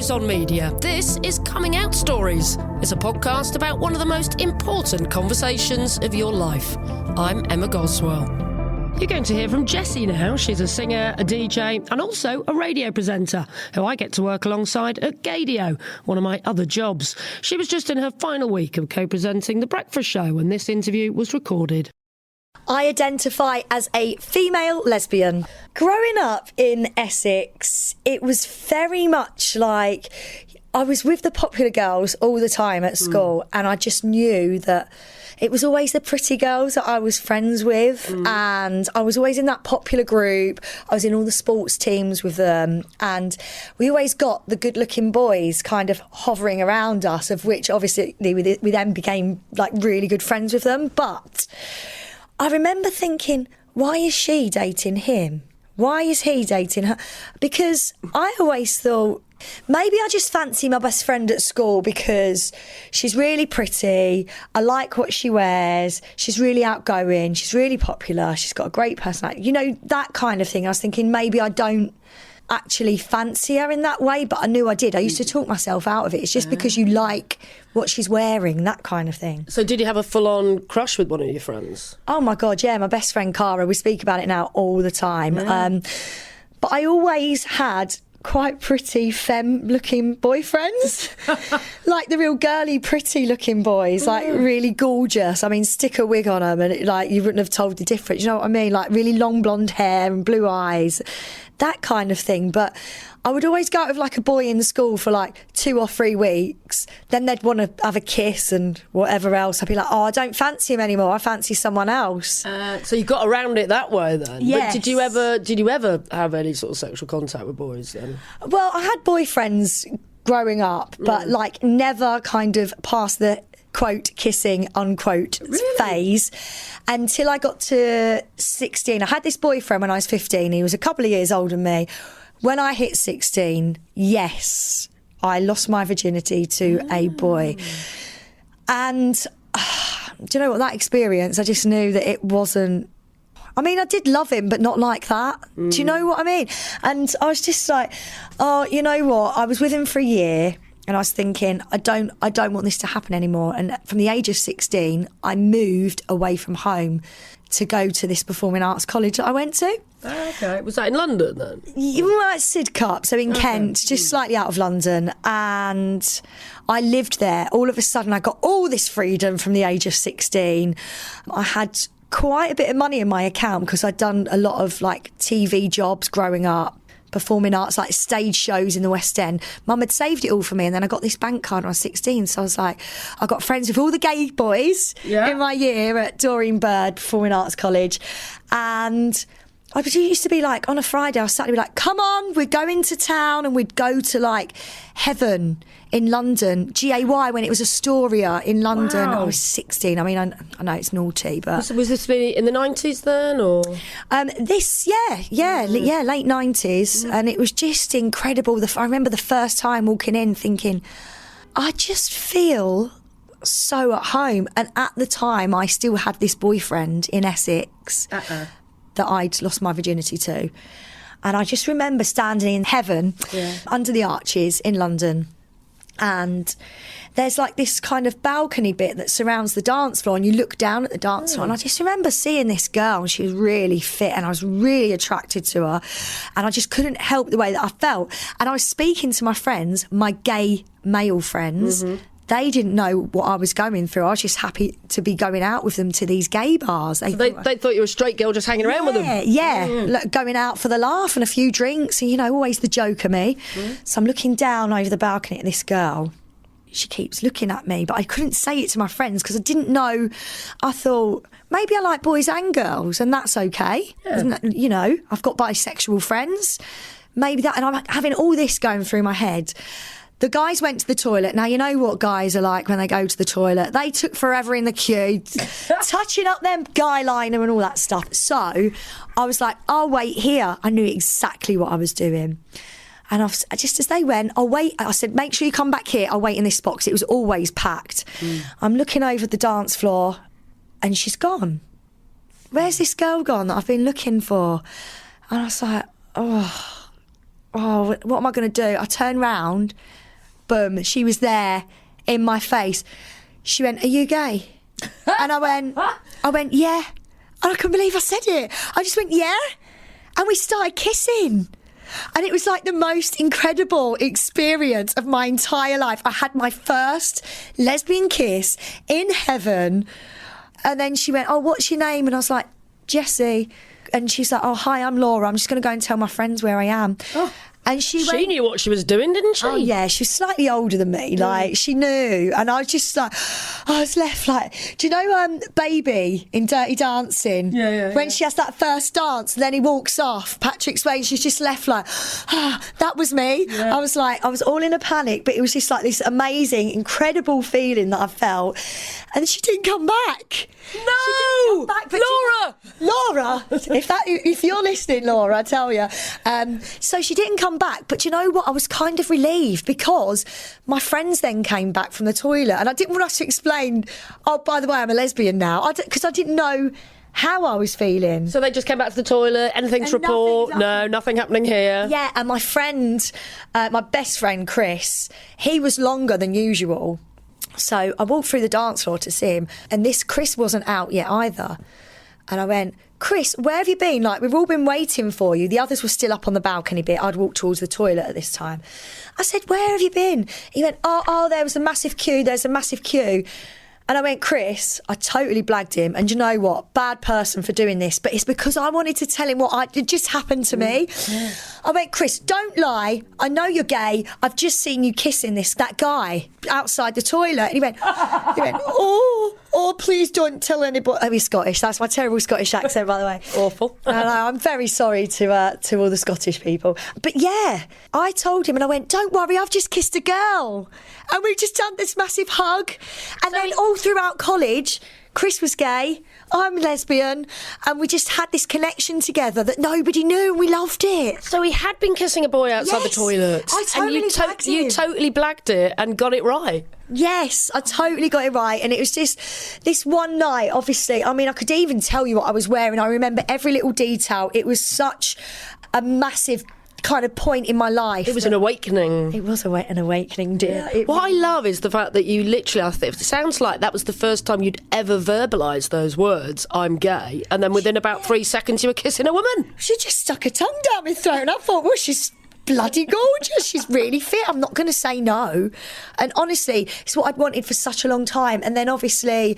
Heroes on Media. This is Coming Out Stories. It's a podcast about one of the most important conversations of your life. I'm Emma Goswell. You're going to hear from Jessie now. She's a singer, a DJ, and also a radio presenter, who I get to work alongside at Gadio, one of my other jobs. She was just in her final week of co-presenting The Breakfast Show when this interview was recorded. I identify as a female lesbian. Growing up in Essex, it was very much like I was with the popular girls all the time at school, and I just knew that it was always the pretty girls that I was friends with, and I was always in that popular group. I was in all the sports teams with them, and we always got the good-looking boys kind of hovering around us, of which obviously we then became like really good friends with them. But I remember thinking, why is she dating him? Why is he dating her? Because I always thought, maybe I just fancy my best friend at school because she's really pretty, I like what she wears, she's really outgoing, she's really popular, she's got a great personality. You know, that kind of thing. I was thinking maybe I don't actually fancy her in that way, but I knew I did. I used to talk myself out of it. It's just because you like what she's wearing, that kind of thing. So did you have a full-on crush with one of your friends? Oh my God, yeah, my best friend Cara. We speak about it now all the time. But I always had quite pretty femme-looking boyfriends. Like the real girly, pretty-looking boys, like really gorgeous. I mean, stick a wig on them and you wouldn't have told the difference. You know what I mean? Like really long blonde hair and blue eyes, that kind of thing. But I would always go out with like a boy in school for like 2 or 3 weeks. Then they'd want to have a kiss and whatever else. I'd be like, oh, I don't fancy him anymore. I fancy someone else. So you got around it that way then? Yes. But did you ever have any sort of sexual contact with boys then? Well, I had boyfriends growing up, but like never kind of past the quote kissing unquote phase until I got to 16. I had this boyfriend when I was 15. He was a couple of years older than me. When I hit 16, yes, I lost my virginity to a boy. And do you know what, that experience, I just knew that it wasn't, I mean, I did love him, but not like that. Do you know what I mean? And I was just like, oh, you know what? I was with him for a year and I was thinking, I don't want this to happen anymore. And from the age of 16, I moved away from home to go to this performing arts college that I went to. Okay. Was that in London then? You were at Sidcup, so in Kent, just slightly out of London. And I lived there. All of a sudden, I got all this freedom from the age of 16. I had quite a bit of money in my account because I'd done a lot of like TV jobs growing up, performing arts, like stage shows in the West End. Mum had saved it all for me, and then I got this bank card when I was 16. So I was like, I got friends with all the gay boys in my year at Doreen Bird Performing Arts College. And I used to be like, on a Friday, I was sat there like, come on, we're going to town, and we'd go to like Heaven in London, GAY, when it was Astoria in London. Wow. I was 16. I mean, I know it's naughty, but... Was this in the 90s then, or...? Late 90s, and it was just incredible. I remember the first time walking in thinking, I just feel so at home. And at the time, I still had this boyfriend in Essex that I'd lost my virginity to. And I just remember standing in Heaven under the arches in London. And there's like this kind of balcony bit that surrounds the dance floor, and you look down at the dance floor, and I just remember seeing this girl, and she was really fit, and I was really attracted to her, and I just couldn't help the way that I felt. And I was speaking to my friends, my gay male friends. They didn't know what I was going through. I was just happy to be going out with them to these gay bars. They thought you were a straight girl just hanging around with them. Look, going out for the laugh and a few drinks, and you know, always the joke of me. So I'm looking down over the balcony at this girl. She keeps looking at me, but I couldn't say it to my friends because I didn't know. I thought, maybe I like boys and girls, and that's okay. You know, I've got bisexual friends. Maybe that, and I'm having all this going through my head. The guys went to the toilet. Now, you know what guys are like when they go to the toilet. They took forever in the queue, touching up their guy liner and all that stuff. So I was like, I'll wait here. I knew exactly what I was doing. And just as they went, I'll wait. I said, make sure you come back here. I'll wait in this box. It was always packed. I'm looking over the dance floor and she's gone. Where's this girl gone that I've been looking for? And I was like, oh. oh, what am I going to do? I turned round, boom, she was there in my face. She went, are you gay? And I went, yeah. And I couldn't believe I said it. I just went, yeah. And we started kissing. And it was like the most incredible experience of my entire life. I had my first lesbian kiss in heaven. And then she went, oh, what's your name? And I was like, Jessie. And she's like, oh, hi, I'm Laura. I'm just going to go and tell my friends where I am. Oh. And she knew what she was doing, didn't she? Oh, yeah, she was slightly older than me. Like, she knew. And I was just like, I was left like, do you know Baby in Dirty Dancing? Yeah. When she has that first dance and then he walks off, Patrick Swayze, she's just left like, that was me. Yeah. I was like, I was all in a panic, but it was just like this amazing, incredible feeling that I felt. And she didn't come back. No! Back, Laura! If you're listening, Laura, I tell you. So she didn't come back, but you know what? I was kind of relieved because my friends then came back from the toilet and I didn't want us to explain, oh, by the way, I'm a lesbian now, because I didn't know how I was feeling. So they just came back to the toilet, anything to report? No, nothing happening here. Yeah, and my friend, my best friend, Chris, he was longer than usual. So I walked through the dance floor to see him, and this Chris wasn't out yet either. And I went, Chris, where have you been? Like, we've all been waiting for you. The others were still up on the balcony bit. I'd walked towards the toilet at this time. I said, where have you been? He went, oh, there was a massive queue. There's a massive queue. And I went, Chris, I totally blagged him. And you know what? Bad person for doing this. But it's because I wanted to tell him what it just happened to me. Yeah. I went, Chris, don't lie. I know you're gay. I've just seen you kissing that guy outside the toilet. And he went, oh, please don't tell anybody. Oh, he's Scottish. That's my terrible Scottish accent, by the way. Awful. I know, I'm very sorry to all the Scottish people. But yeah, I told him and I went, don't worry, I've just kissed a girl. And we just done this massive hug. And then all throughout college, Chris was gay, I'm lesbian, and we just had this connection together that nobody knew, and we loved it. So he had been kissing a boy outside the toilet. I totally blagged him. You totally blagged it and got it right. Yes, I totally got it right. And it was just this one night, obviously. I mean, I could even tell you what I was wearing. I remember every little detail. It was such a massive kind of point in my life. It was an awakening. It was an awakening, dear. What I love is the fact that you literally, it sounds like that was the first time you'd ever verbalised those words, I'm gay, and then within about 3 seconds you were kissing a woman. She just stuck her tongue down my throat and I thought, well, she's bloody gorgeous, she's really fit, I'm not going to say no. And honestly, it's what I'd wanted for such a long time. And then obviously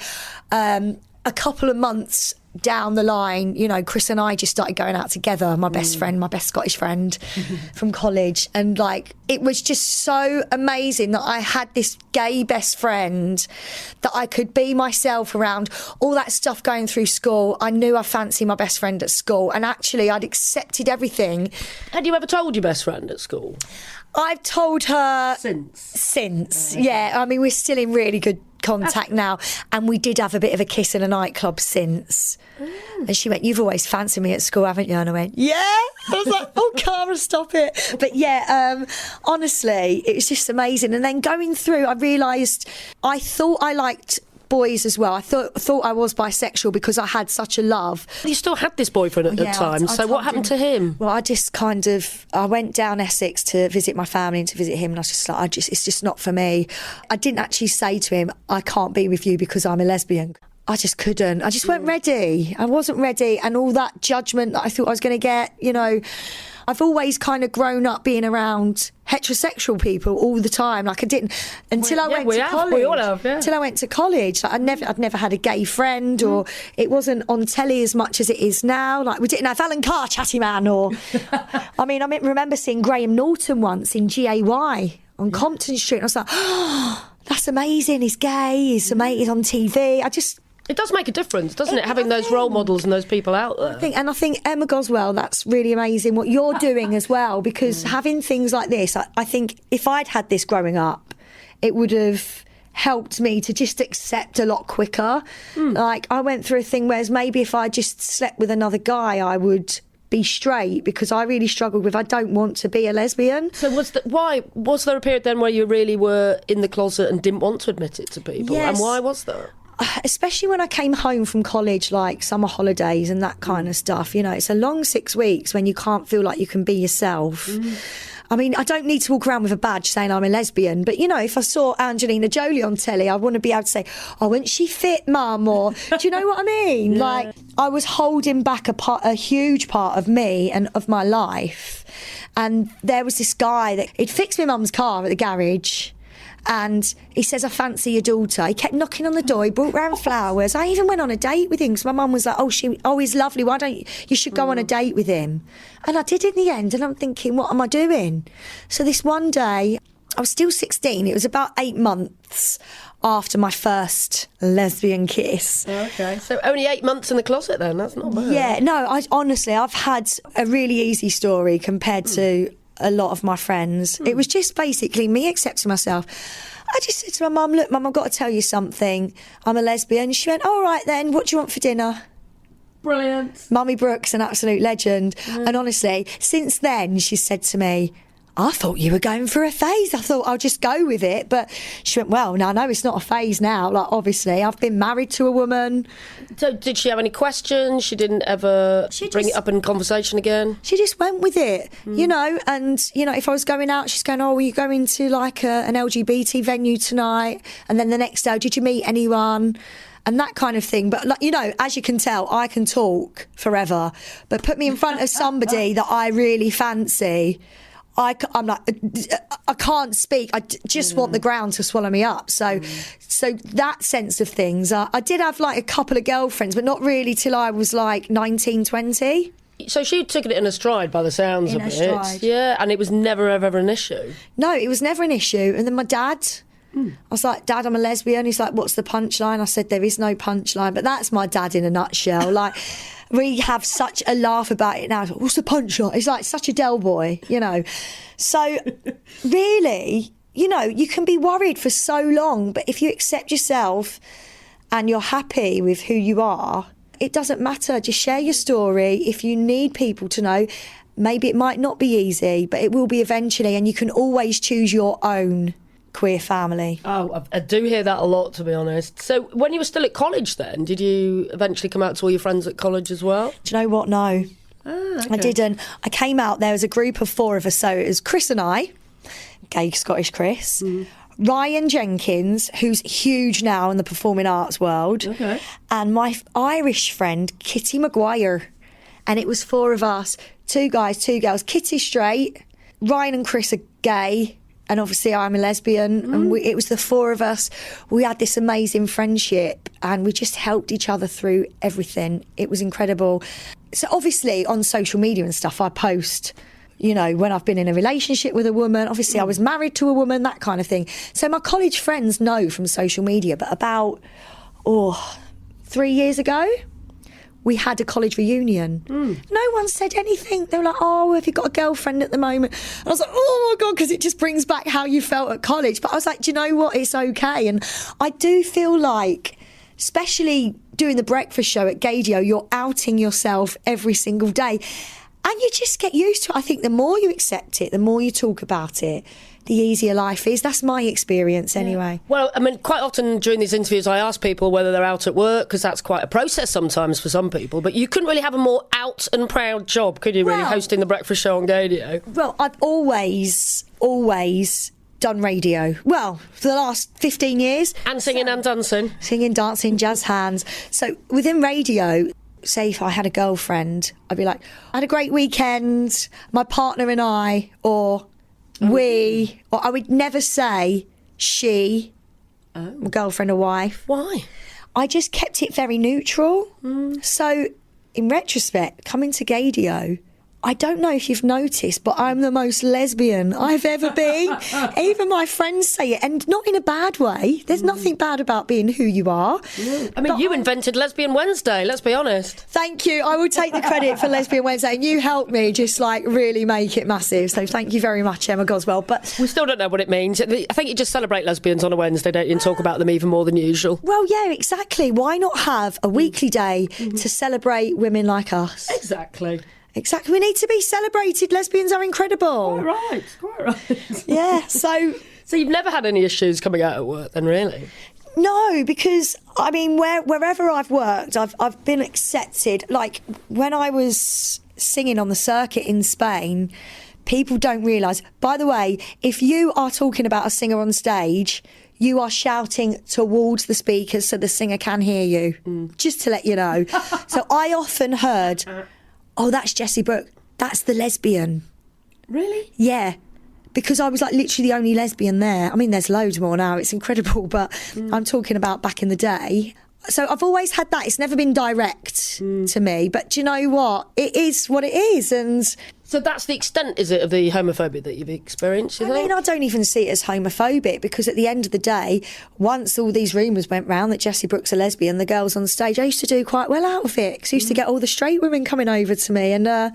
a couple of months down the line, you know, Chris and I just started going out together, my best friend, my best Scottish friend from college. And like, it was just so amazing that I had this gay best friend that I could be myself around. All that stuff going through school, I knew I fancied my best friend at school, and actually I'd accepted everything. Had you ever told your best friend at school? I've told her since. Yeah, I mean, we're still in really good contact now, and we did have a bit of a kiss in a nightclub since. And she went, you've always fancied me at school, haven't you? And I went, yeah. I was like, oh, Cara, stop it. But yeah, honestly, it was just amazing. And then going through, I realised I thought I liked boys as well. I thought I was bisexual because I had such a love. You still had this boyfriend at the time, so what happened to him? Well, I went down Essex to visit my family and to visit him, and I was just like, it's just not for me. I didn't actually say to him, I can't be with you because I'm a lesbian. I just couldn't. I just weren't ready. I wasn't ready, and all that judgment that I thought I was going to get, you know, I've always kind of grown up being around heterosexual people all the time. Like I didn't until I went to college. We all have, yeah. Until I went to college, like I'd never had a gay friend, or it wasn't on telly as much as it is now. Like we didn't have Alan Carr, Chatty Man, or I remember seeing Graham Norton once in GAY on Compton Street, and I was like, oh, that's amazing. He's gay. He's amazing. He's on TV. It does make a difference, doesn't it? Having those role models and those people out there. I think Emma Goswell, that's really amazing what you're doing as well, because having things like this, I think if I'd had this growing up, it would have helped me to just accept a lot quicker. Like I went through a thing whereas maybe if I just slept with another guy, I would be straight, because I really struggled with I don't want to be a lesbian. So was there a period then where you really were in the closet and didn't want to admit it to people? Yes. And why was that? Especially when I came home from college, like summer holidays and that kind of stuff. You know, it's a long 6 weeks when you can't feel like you can be yourself. I mean, I don't need to walk around with a badge saying I'm a lesbian, but, you know, if I saw Angelina Jolie on telly, I want to be able to say, oh, isn't she fit, mum? Or, do you know what I mean? Yeah. Like, I was holding back a huge part of me and of my life. And there was this guy that he'd fixed my mum's car at the garage. And he says, I fancy your daughter. He kept knocking on the door. He brought round flowers. I even went on a date with him because my mum was like, he's lovely. Why don't you should go on a date with him? And I did in the end. And I'm thinking, what am I doing? So this one day, I was still 16. It was about 8 months after my first lesbian kiss. Okay. So only 8 months in the closet then. That's not bad. Yeah, no, I've had a really easy story compared to a lot of my friends. It was just basically me accepting myself. I just said to my mum, look, mum, I've got to tell you something. I'm a lesbian. She went, all right then, what do you want for dinner? Brilliant. Mummy Brooks, an absolute legend. And honestly, since then, she said to me, I thought you were going through a phase. I thought I'll just go with it. But she went, well, no, it's not a phase now. Like, obviously, I've been married to a woman. So did she have any questions? She didn't ever bring it up in conversation again? She just went with it, you know. And, you know, if I was going out, she's going, oh, are you going to like an LGBT venue tonight? And then the next day, did you meet anyone? And that kind of thing. But, like, you know, as you can tell, I can talk forever. But put me in front of somebody that I really fancy, I'm like, I can't speak. I just want the ground to swallow me up. So that sense of things, I did have like a couple of girlfriends, but not really till I was like 19, 20. So she took it in a stride by the sounds of it. Yeah, and it was never ever an issue. No, it was never an issue. And then my dad, I was like, Dad, I'm a lesbian. He's like, what's the punchline? I said, there is no punchline. But that's my dad in a nutshell. Like, we have such a laugh about it now. What's the punchline? He's like such a Del boy, you know. So really, you know, you can be worried for so long, but if you accept yourself and you're happy with who you are, it doesn't matter. Just share your story. If you need people to know, maybe it might not be easy, but it will be eventually, and you can always choose your own queer family. Oh, I do hear that a lot, to be honest. So when you were still at college then, did you eventually come out to all your friends at college as well? Do you know what? No. Okay. I didn't. I came out, there was a group of 4 of us, so it was Chris and I, gay Scottish Chris, Ryan Jenkins, who's huge now in the performing arts world, and my Irish friend, Kitty Maguire. And it was 4 of us, 2 guys, 2 girls. Kitty's straight, Ryan and Chris are gay, and obviously I'm a lesbian, and it was the 4 of us. We had this amazing friendship, and we just helped each other through everything. It was incredible. So obviously on social media and stuff, I post, you know, when I've been in a relationship with a woman. Obviously I was married to a woman, that kind of thing. So my college friends know from social media, but about 3 years ago, we had a college reunion. No one said anything. They were like, oh, have you got a girlfriend at the moment? And I was like, oh my God, because it just brings back how you felt at college. But I was like, do you know what? It's okay. And I do feel like, especially doing the breakfast show at Gadio, you're outing yourself every single day. And you just get used to it. I think the more you accept it, the more you talk about it, the easier life is. That's my experience anyway. Well, I mean, quite often during these interviews I ask people whether they're out at work, because that's quite a process sometimes for some people, but you couldn't really have a more out and proud job, could you, really, hosting the breakfast show on Gadio? Well, I've always done radio. Well, for the last 15 years. And singing and dancing. Singing, dancing, jazz hands. So within radio, say if I had a girlfriend, I'd be like, I had a great weekend, my partner and I, or we, or I would never say she, my girlfriend or wife. Why? I just kept it very neutral. So in retrospect, coming to Gadio, I don't know if you've noticed, but I'm the most lesbian I've ever been. Even my friends say it, and not in a bad way. There's nothing bad about being who you are. I mean, you invented Lesbian Wednesday, let's be honest. Thank you. I will take the credit for Lesbian Wednesday, and you helped me just like really make it massive. So thank you very much, Emma Goswell. But we still don't know what it means. I think you just celebrate lesbians on a Wednesday, don't you, and talk about them even more than usual. Well, yeah, exactly. Why not have a weekly day to celebrate women like us? Exactly. We need to be celebrated. Lesbians are incredible. Quite right. Yeah, so you've never had any issues coming out at work then, really? No, because, I mean, wherever I've worked, I've been accepted. Like, when I was singing on the circuit in Spain, people don't realise. By the way, if you are talking about a singer on stage, you are shouting towards the speakers so the singer can hear you, just to let you know. So I often heard, oh, that's Jessie Brooke, that's the lesbian. Really? Yeah. Because I was like literally the only lesbian there. I mean, there's loads more now. It's incredible. But I'm talking about back in the day. So I've always had that. It's never been direct to me. But do you know what? It is what it is. And so that's the extent, is it, of the homophobia that you've experienced, you I mean, I don't even see it as homophobic, because at the end of the day, once all these rumours went round that Jessie Brooke's a lesbian, the girls on stage, I used to do quite well out of it. Because I used to get all the straight women coming over to me. And I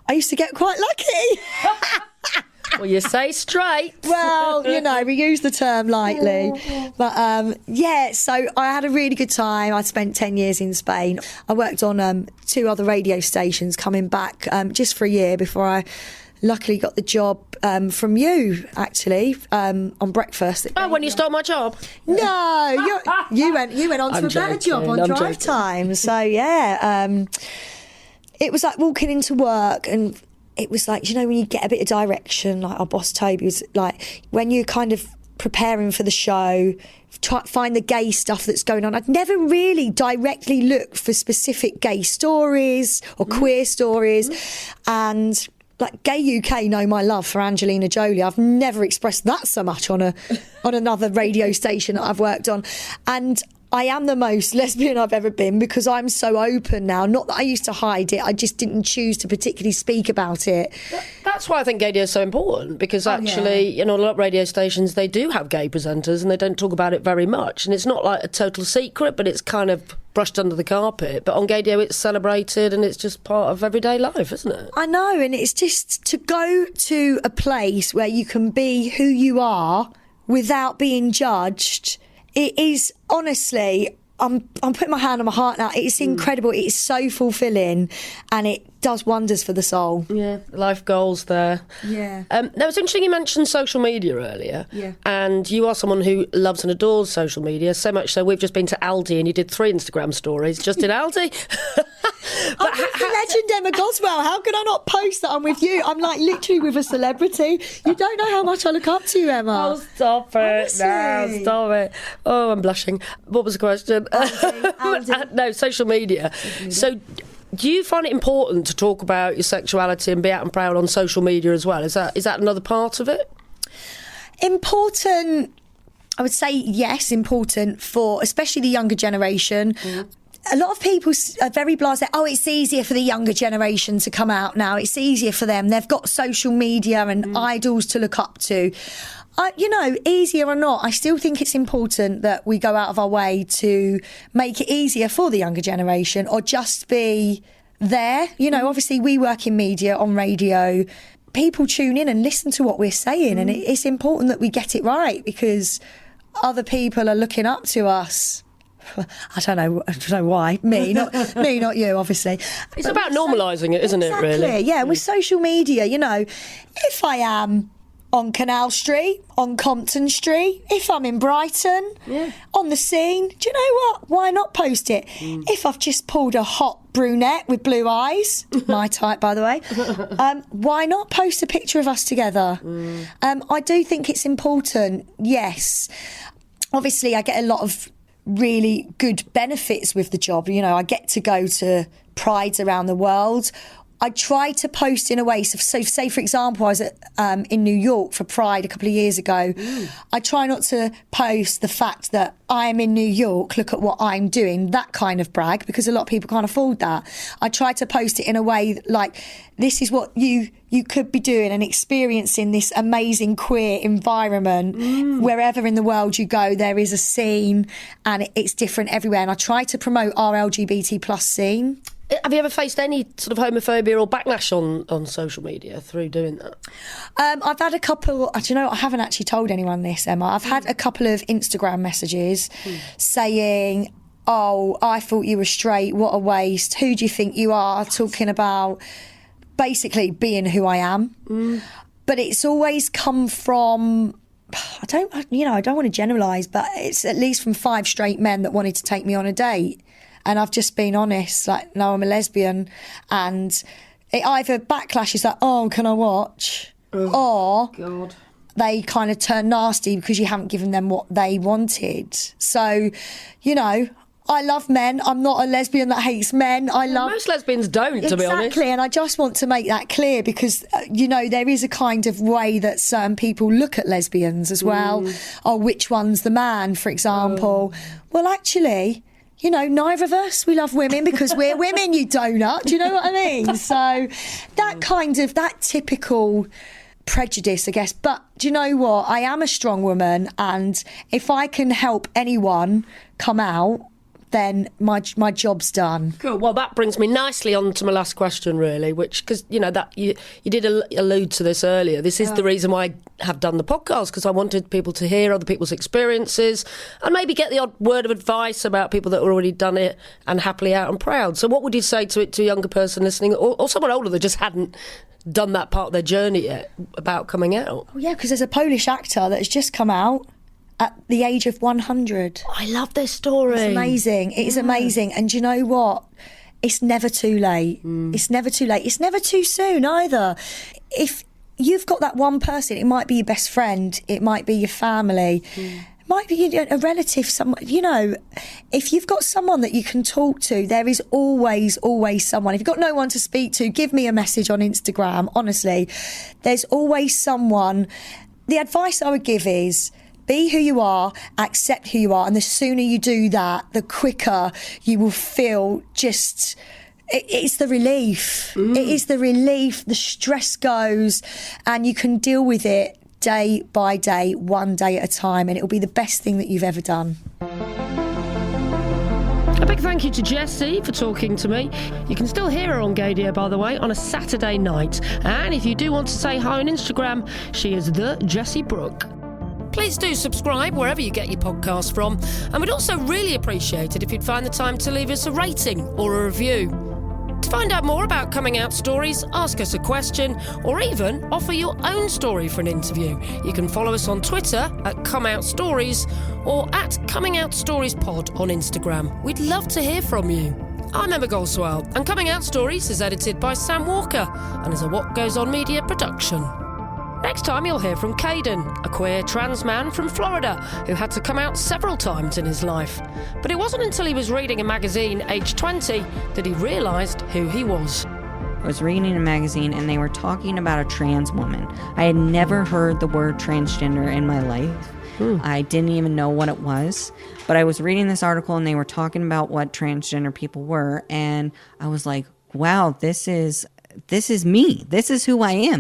used to get quite lucky. Well, you say straight. Well, you know, we use the term lightly. But, yeah, so I had a really good time. I spent 10 years in Spain. I worked on 2 other radio stations coming back just for a year before I luckily got the job from you, actually, on Breakfast. Oh, when you stole my job? No, you went on to a better job on Drive Time. So, yeah, it was like walking into work, and it was like, you know, when you get a bit of direction, like our boss Toby was like, when you're kind of preparing for the show, try to find the gay stuff that's going on. I'd never really directly looked for specific gay stories or queer stories. And like Gay UK know my love for Angelina Jolie. I've never expressed that so much on another radio station that I've worked on. And I am the most lesbian I've ever been, because I'm so open now. Not that I used to hide it, I just didn't choose to particularly speak about it. That's why I think gay radio is so important, because actually, you know, a lot of radio stations, they do have gay presenters and they don't talk about it very much. And it's not like a total secret, but it's kind of brushed under the carpet. But on gay radio, it's celebrated and it's just part of everyday life, isn't it? I know, and it's just to go to a place where you can be who you are without being judged. It is, honestly, I'm putting my hand on my heart now. It's incredible. It's so fulfilling, and it does wonders for the soul. Yeah, life goals there. Yeah. That was interesting you mentioned social media earlier. Yeah. And you are someone who loves and adores social media, so much so we've just been to Aldi and you did 3 Instagram stories just in Aldi. I'm with the legend Emma Goswell. How can I not post that I'm with you? I'm like literally with a celebrity. You don't know how much I look up to you, Emma. Oh, stop it. Honestly. No, stop it. Oh, I'm blushing. What was the question? Aldi. No, social media. So do you find it important to talk about your sexuality and be out and proud on social media as well? Is that another part of it? Important, I would say yes, important for especially the younger generation. A lot of people are very blasé. Oh, it's easier for the younger generation to come out now. It's easier for them. They've got social media and idols to look up to. You know, easier or not, I still think it's important that we go out of our way to make it easier for the younger generation, or just be there. You know, obviously we work in media, on radio. People tune in and listen to what we're saying, and it's important that we get it right, because other people are looking up to us. I don't know why. Me, not you, obviously. It's about normalising it, isn't it, really? Yeah, with social media, you know, if I am on Canal Street, on Compton Street, if I'm in Brighton, on the scene, do you know what? Why not post it? If I've just pulled a hot brunette with blue eyes, my type, by the way, why not post a picture of us together? I do think it's important, yes. Obviously, I get a lot of really good benefits with the job. You know, I get to go to prides around the world. I try to post in a way, so say for example I was in New York for Pride a couple of years ago. I try not to post the fact that I'm in New York, look at what I'm doing, that kind of brag, because a lot of people can't afford that. I try to post it in a way like, this is what you could be doing and experiencing this amazing queer environment. Wherever in the world you go, there is a scene, and it's different everywhere. And I try to promote our LGBT plus scene. Have you ever faced any sort of homophobia or backlash on social media through doing that? I've had a couple. Do you know, I haven't actually told anyone this, Emma. I've had a couple of Instagram messages saying, oh, I thought you were straight, what a waste, who do you think you are, talking about basically being who I am. But it's always come from, I don't want to generalise, but it's at least from 5 straight men that wanted to take me on a date. And I've just been honest, like, no, I'm a lesbian. And it either backlash is like, oh, can I watch? or God. they kind of turn nasty because you haven't given them what they wanted. So, you know, I love men. I'm not a lesbian that hates men. Most lesbians don't, to be honest. Exactly, and I just want to make that clear because, you know, there is a kind of way that certain people look at lesbians as well. Oh, which one's the man, for example? Well, actually, you know, neither of us, we love women because we're women, you donut. Do you know what I mean? So that typical prejudice, I guess. But do you know what? I am a strong woman, and if I can help anyone come out, then my job's done. Cool. Well, that brings me nicely on to my last question, really, which, because, you know, that you did allude to this earlier. This is the reason why I have done the podcast, because I wanted people to hear other people's experiences and maybe get the odd word of advice about people that have already done it and happily out and proud. So what would you say to a younger person listening, or someone older that just hadn't done that part of their journey yet about coming out? Oh, yeah, because there's a Polish actor that has just come out at the age of 100. I love this story. It's amazing. It is amazing. And do you know what? It's never too late. It's never too late. It's never too soon either. If you've got that one person, it might be your best friend, it might be your family, it might be a relative, someone, you know, if you've got someone that you can talk to, there is always someone. If you've got no one to speak to, give me a message on Instagram. Honestly, there's always someone. The advice I would give is, be who you are, accept who you are, and the sooner you do that, the quicker you will feel just... It's the relief. It is the relief. The stress goes, and you can deal with it day by day, one day at a time, and it'll be the best thing that you've ever done. A big thank you to Jessie for talking to me. You can still hear her on Gay Dear, by the way, on a Saturday night. And if you do want to say hi on Instagram, she is the Jessie Brooke. Please do subscribe wherever you get your podcasts from, and we'd also really appreciate it if you'd find the time to leave us a rating or a review. To find out more about coming out stories, ask us a question, or even offer your own story for an interview, you can follow us on Twitter at Come Out Stories or at Coming Out Stories Pod on Instagram. We'd love to hear from you. I'm Emma Goldswell, and Coming Out Stories is edited by Sam Walker and is a What Goes On Media production. Next time you'll hear from Caden, a queer trans man from Florida who had to come out several times in his life. But it wasn't until he was reading a magazine aged 20 that he realised who he was. I was reading a magazine and they were talking about a trans woman. I had never heard the word transgender in my life. I didn't even know what it was. But I was reading this article and they were talking about what transgender people were. And I was like, wow, this is me. This is who I am.